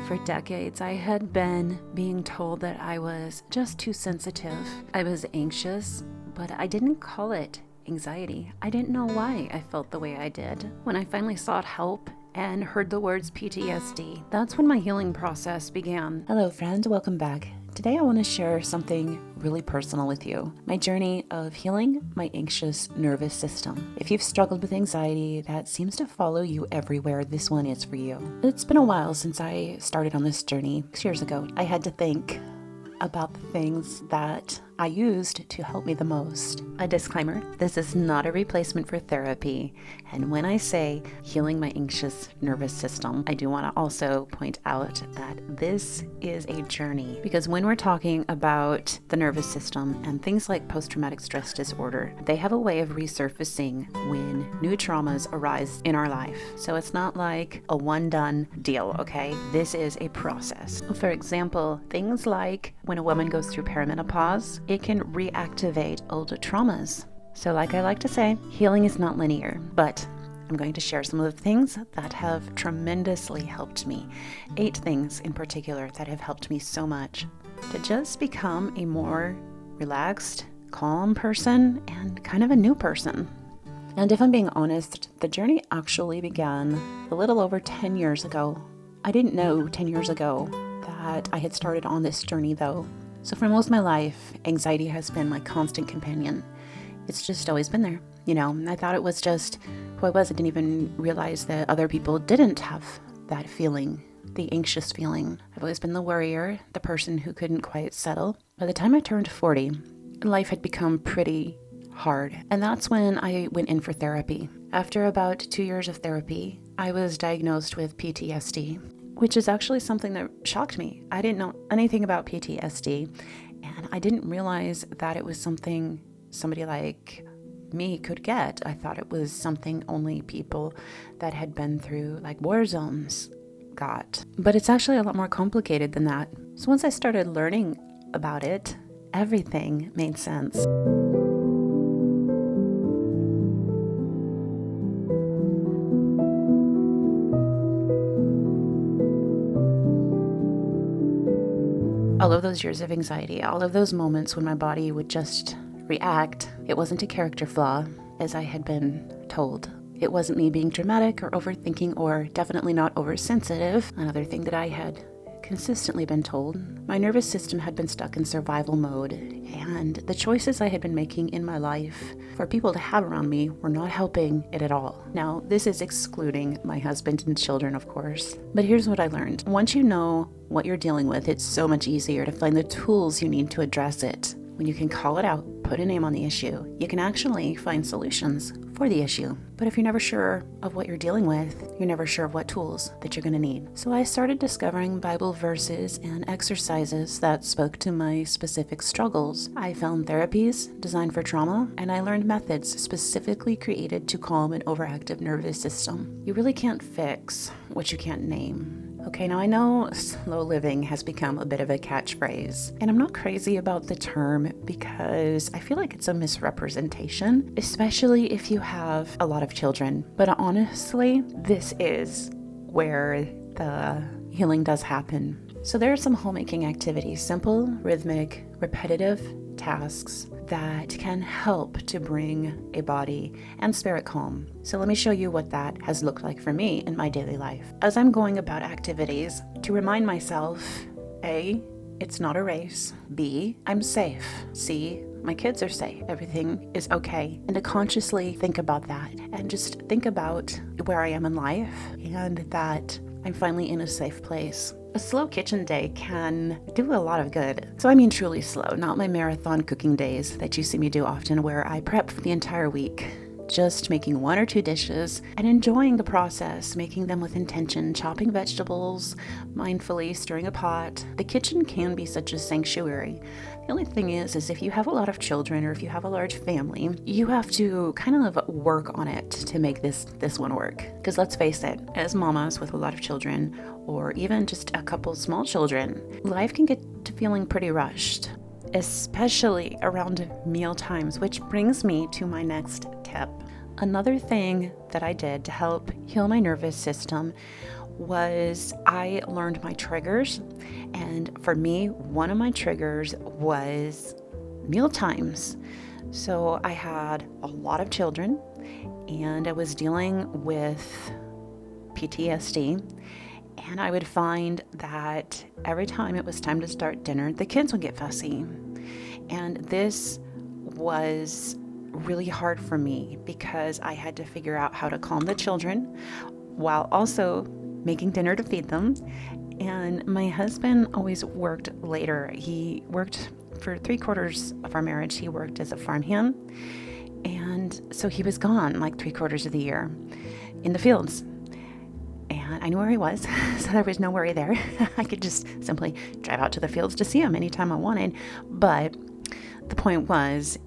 For decades, I had been being told that I was just too sensitive. I was anxious, but I didn't call it anxiety. I didn't know why I felt the way I did. When I finally sought help and heard the words PTSD, that's when my healing process began. Hello, friend. Welcome back. Today I want to share something really personal with you. My journey of healing my anxious nervous system. If you've struggled with anxiety that seems to follow you everywhere, this one is for you. It's been a while since I started on this journey. 6 years ago, I had to think about the things that I used to help me the most. A disclaimer, this is not a replacement for therapy. And when I say healing my anxious nervous system, I do want to also point out that this is a journey. Because when we're talking about the nervous system and things like post-traumatic stress disorder, they have a way of resurfacing when new traumas arise in our life. So it's not like a one-done deal, okay? This is a process. For example, things like when a woman goes through perimenopause, it can reactivate old traumas. So like I like to say, healing is not linear, but I'm going to share some of the things that have tremendously helped me. 8 things in particular that have helped me so much to just become a more relaxed, calm person and kind of a new person. And if I'm being honest, the journey actually began a little over 10 years ago. I didn't know 10 years ago that I had started on this journey though. So for most of my life, anxiety has been my constant companion. It's just always been there. You know, I thought it was just who I was. I didn't even realize that other people didn't have that feeling, the anxious feeling. I've always been the worrier, the person who couldn't quite settle. By the time I turned 40, life had become pretty hard. And that's when I went in for therapy. After about 2 years of therapy, I was diagnosed with PTSD, which is actually something that shocked me. I didn't know anything about PTSD, and I didn't realize that it was something somebody like me could get. I thought it was something only people that had been through like war zones got. But it's actually a lot more complicated than that. So once I started learning about it, everything made sense. All of those years of anxiety, all of those moments when my body would just react, it wasn't a character flaw, as I had been told. It wasn't me being dramatic or overthinking or definitely not oversensitive. Another thing that I had consistently been told, my nervous system had been stuck in survival mode, and the choices I had been making in my life for people to have around me were not helping it at all. Now, this is excluding my husband and children, of course. But here's what I learned. Once you know what you're dealing with, it's so much easier to find the tools you need to address it. When you can call it out, put a name on the issue, you can actually find solutions for the issue. But if you're never sure of what you're dealing with, you're never sure of what tools that you're going to need. So I started discovering Bible verses and exercises that spoke to my specific struggles. I found therapies designed for trauma, and I learned methods specifically created to calm an overactive nervous system. You really can't fix what you can't name. Okay, now I know slow living has become a bit of a catchphrase, and I'm not crazy about the term because I feel like it's a misrepresentation, especially if you have a lot of children. But honestly, this is where the healing does happen. So there are some homemaking activities, simple, rhythmic, repetitive tasks that can help to bring a body and spirit calm. So let me show you what that has looked like for me in my daily life. As I'm going about activities, to remind myself, A, it's not a race. B, I'm safe. C, my kids are safe. Everything is okay. And to consciously think about that and just think about where I am in life and that I'm finally in a safe place. A slow kitchen day can do a lot of good. So I mean truly slow, not my marathon cooking days that you see me do often where I prep for the entire week. Just making 1 or 2 dishes and enjoying the process, making them with intention, chopping vegetables, mindfully stirring a pot. The kitchen can be such a sanctuary. The only thing is if you have a lot of children or if you have a large family, you have to kind of work on it to make this one work. Because let's face it, as mamas with a lot of children, or even just a couple small children, life can get to feeling pretty rushed, especially around meal times, which brings me to my next tip. Another thing that I did to help heal my nervous system was I learned my triggers. And for me, one of my triggers was meal times. So I had a lot of children and I was dealing with PTSD. And I would find that every time it was time to start dinner, the kids would get fussy. And this was really hard for me because I had to figure out how to calm the children while also making dinner to feed them. And my husband always worked later. He worked for 3/4 of our marriage. He worked as a farmhand. And so he was gone like 3/4 of the year in the fields. And I knew where he was, so there was no worry there. I could just simply drive out to the fields to see him anytime I wanted. But the point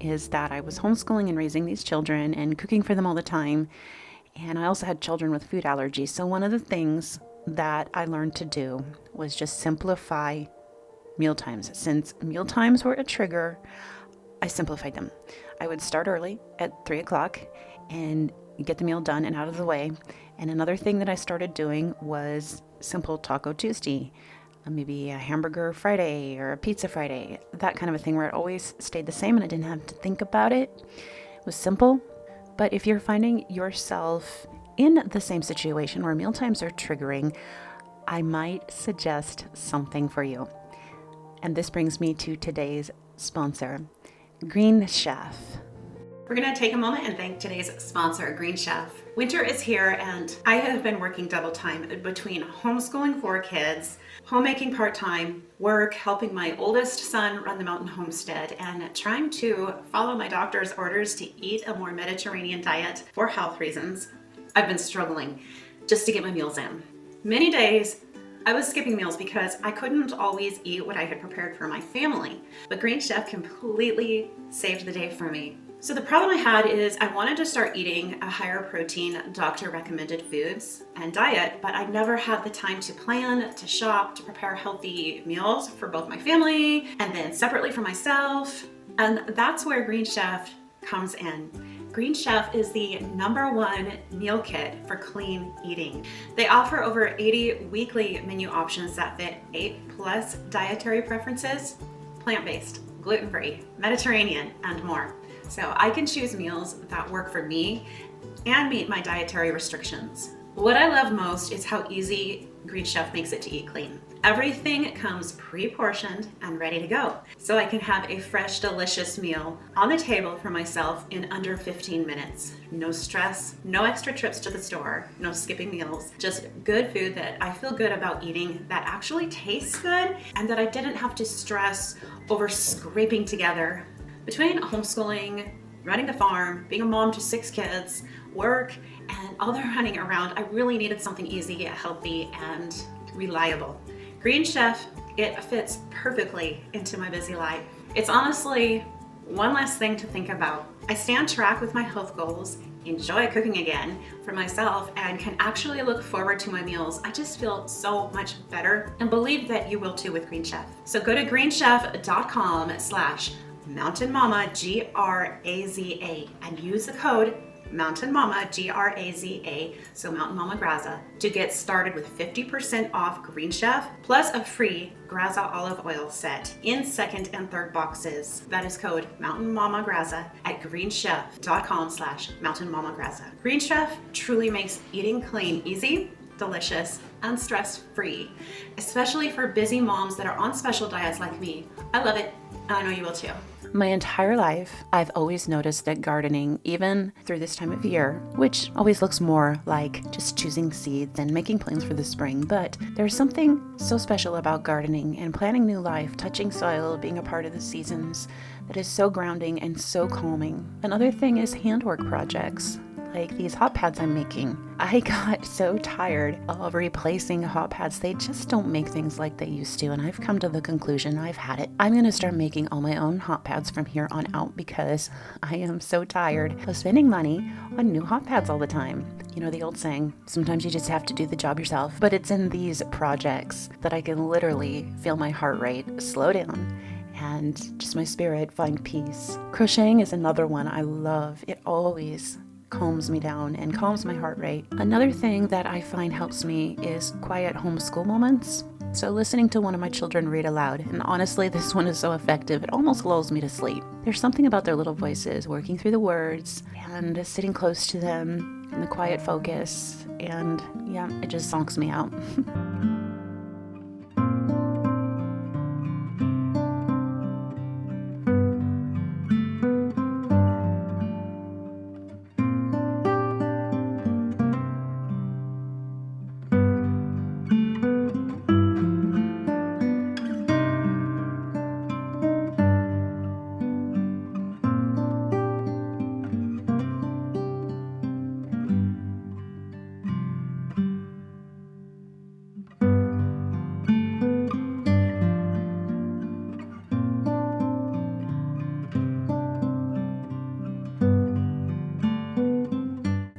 is that I was homeschooling and raising these children and cooking for them all the time. And I also had children with food allergies. So one of the things that I learned to do was just simplify mealtimes. Since mealtimes were a trigger, I simplified them. I would start early at 3 o'clock and get the meal done and out of the way. And another thing that I started doing was simple Taco Tuesday, maybe a hamburger Friday or a pizza Friday, that kind of a thing where it always stayed the same and I didn't have to think about it. It was simple. But if you're finding yourself in the same situation where mealtimes are triggering, I might suggest something for you. And this brings me to today's sponsor, Green Chef. We're going to take a moment and thank today's sponsor, Green Chef. Winter is here and I have been working double time between homeschooling 4 kids, homemaking part-time, work, helping my oldest son run the mountain homestead, and trying to follow my doctor's orders to eat a more Mediterranean diet for health reasons. I've been struggling just to get my meals in. Many days I was skipping meals because I couldn't always eat what I had prepared for my family, but Green Chef completely saved the day for me. So the problem I had is I wanted to start eating a higher protein doctor recommended foods and diet, but I never had the time to plan, to shop, to prepare healthy meals for both my family and then separately for myself. And that's where Green Chef comes in. Green Chef is the #1 meal kit for clean eating. They offer over 80 weekly menu options that fit 8+ dietary preferences, plant-based, gluten-free, Mediterranean, and more. So I can choose meals that work for me and meet my dietary restrictions. What I love most is how easy Green Chef makes it to eat clean. Everything comes pre-portioned and ready to go. So I can have a fresh, delicious meal on the table for myself in under 15 minutes. No stress, no extra trips to the store, no skipping meals, just good food that I feel good about eating that actually tastes good and that I didn't have to stress over scraping together. Between homeschooling, running the farm, being a mom to 6 kids, work, and all the running around, I really needed something easy, healthy, and reliable. Green Chef, it fits perfectly into my busy life. It's honestly one less thing to think about. I stay on track with my health goals, enjoy cooking again for myself, and can actually look forward to my meals. I just feel so much better and believe that you will too with Green Chef. So go to greenchef.com/Mountain Mama GRAZA and use the code Mountain Mama GRAZA, so Mountain Mama Graza, to get started with 50% off Green Chef plus a free Graza olive oil set in 2nd and 3rd boxes. That is code Mountain Mama Graza at greenchef.com/Mountain Mama Graza. Green Chef truly makes eating clean easy, delicious, and stress-free, especially for busy moms that are on special diets like me. I love it, and I know you will too. My entire life, I've always noticed that gardening, even through this time of year, which always looks more like just choosing seeds and making plans for the spring, but there's something so special about gardening and planting new life, touching soil, being a part of the seasons, that is so grounding and so calming. Another thing is handwork projects, like these hot pads I'm making. I got so tired of replacing hot pads. They just don't make things like they used to, and I've come to the conclusion I've had it. I'm gonna start making all my own hot pads from here on out because I am so tired of spending money on new hot pads all the time. You know the old saying, sometimes you just have to do the job yourself, but it's in these projects that I can literally feel my heart rate slow down and just my spirit find peace. Crocheting is another one I love. It always calms me down and calms my heart rate. Another thing that I find helps me is quiet homeschool moments. So listening to one of my children read aloud, and honestly, this one is so effective, it almost lulls me to sleep. There's something about their little voices, working through the words, and sitting close to them, and the quiet focus, and yeah, it just zonks me out.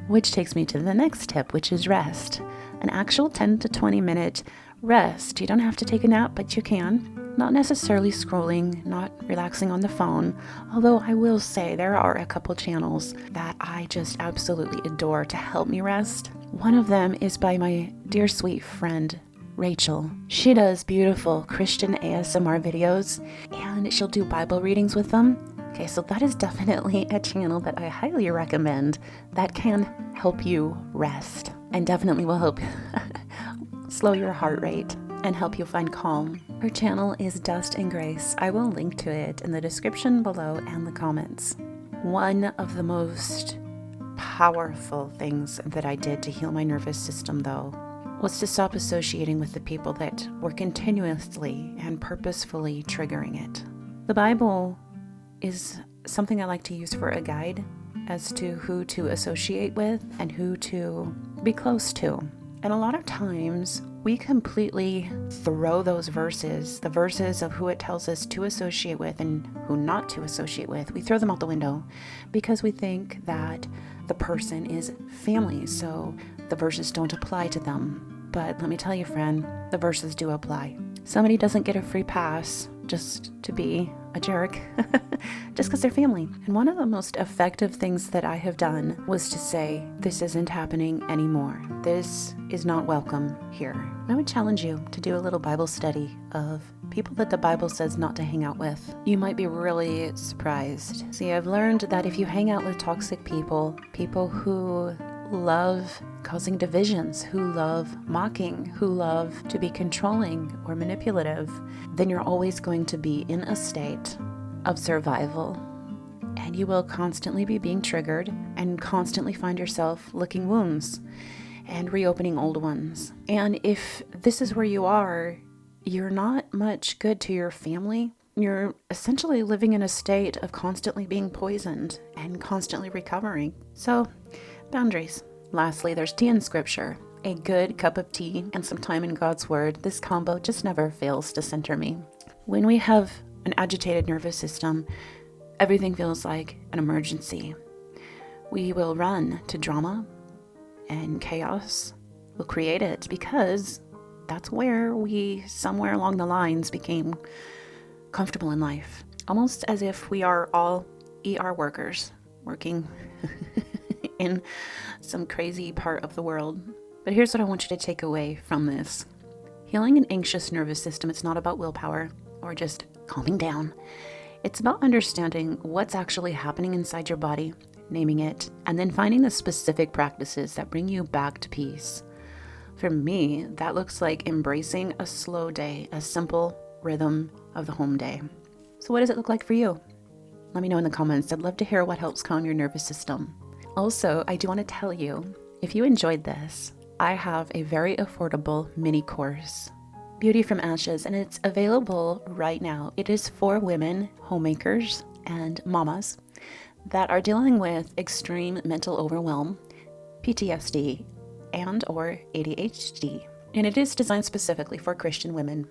Which takes me to the next tip, which is rest. An actual 10 to 20 minute rest. You don't have to take a nap, but you can. Not necessarily scrolling, not relaxing on the phone, although I will say there are a couple channels that I just absolutely adore to help me rest. One of them is by my dear sweet friend, Rachel. She does beautiful Christian ASMR videos, and she'll do Bible readings with them. Okay, so that is definitely a channel that I highly recommend that can help you rest and definitely will help slow your heart rate and help you find calm. Her channel is Dust and Grace. I will link to it in the description below and the comments. One of the most powerful things that I did to heal my nervous system, though, was to stop associating with the people that were continuously and purposefully triggering it. The Bible is something I like to use for a guide as to who to associate with and who to be close to. And a lot of times we completely throw those verses, the verses of who it tells us to associate with and who not to associate with, we throw them out the window because we think that the person is family, so the verses don't apply to them. But let me tell you, friend, the verses do apply. Somebody doesn't get a free pass just to be a jerk, just because they're family. And one of the most effective things that I have done was to say, this isn't happening anymore. This is not welcome here. I would challenge you to do a little Bible study of people that the Bible says not to hang out with. You might be really surprised. See, I've learned that if you hang out with toxic people, people who love causing divisions, who love mocking, who love to be controlling or manipulative, then you're always going to be in a state of survival. And you will constantly be being triggered and constantly find yourself licking wounds and reopening old ones. And if this is where you are, you're not much good to your family. You're essentially living in a state of constantly being poisoned and constantly recovering. So, boundaries. Lastly, there's tea in scripture. A good cup of tea and some time in God's word. This combo just never fails to center me. When we have an agitated nervous system, everything feels like an emergency. We will run to drama and chaos. We'll create it because that's where we, somewhere along the lines, became comfortable in life. Almost as if we are all ER workers working in some crazy part of the world. But here's what I want you to take away from this. Healing an anxious nervous system, it's not about willpower or just calming down. It's about understanding what's actually happening inside your body, naming it, and then finding the specific practices that bring you back to peace. For me, that looks like embracing a slow day, a simple rhythm of the home day. So what does it look like for you? Let me know in the comments. I'd love to hear what helps calm your nervous system. Also, I do want to tell you, if you enjoyed this, I have a very affordable mini course, Beauty from Ashes, and it's available right now. It is for women, homemakers, and mamas that are dealing with extreme mental overwhelm, PTSD, and or ADHD. And it is designed specifically for Christian women.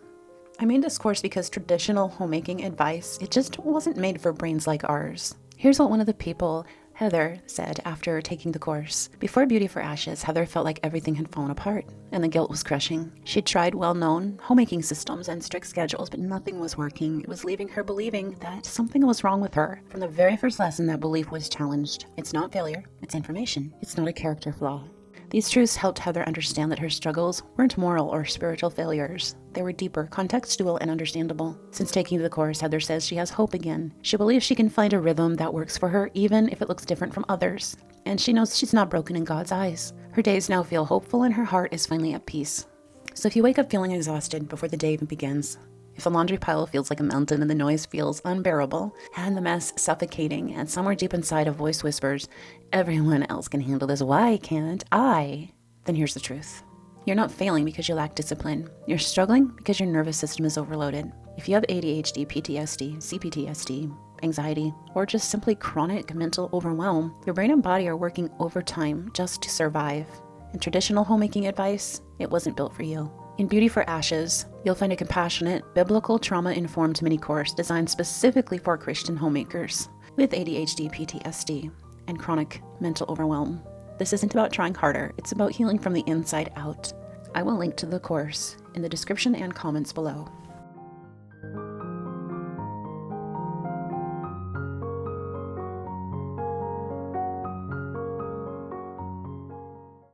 I made this course because traditional homemaking advice, it just wasn't made for brains like ours. Here's what one of the people Heather said after taking the course, before Beauty for Ashes, Heather felt like everything had fallen apart and the guilt was crushing. She'd tried well-known homemaking systems and strict schedules, but nothing was working. It was leaving her believing that something was wrong with her. From the very first lesson, that belief was challenged. It's not failure, it's information. It's not a character flaw. These truths helped Heather understand that her struggles weren't moral or spiritual failures. They were deeper, contextual, and understandable. Since taking the course, Heather says she has hope again. She believes she can find a rhythm that works for her, even if it looks different from others. And she knows she's not broken in God's eyes. Her days now feel hopeful, and her heart is finally at peace. So if you wake up feeling exhausted before the day even begins, if the laundry pile feels like a mountain and the noise feels unbearable, and the mess suffocating, and somewhere deep inside a voice whispers, everyone else can handle this, why can't I? Then here's the truth. You're not failing because you lack discipline. You're struggling because your nervous system is overloaded. If you have ADHD, PTSD, CPTSD, anxiety, or just simply chronic mental overwhelm, your brain and body are working overtime just to survive. In traditional homemaking advice, it wasn't built for you. In Beauty for Ashes, you'll find a compassionate, biblical, trauma-informed mini-course designed specifically for Christian homemakers with ADHD, PTSD, and chronic mental overwhelm. This isn't about trying harder, it's about healing from the inside out. I will link to the course in the description and comments below.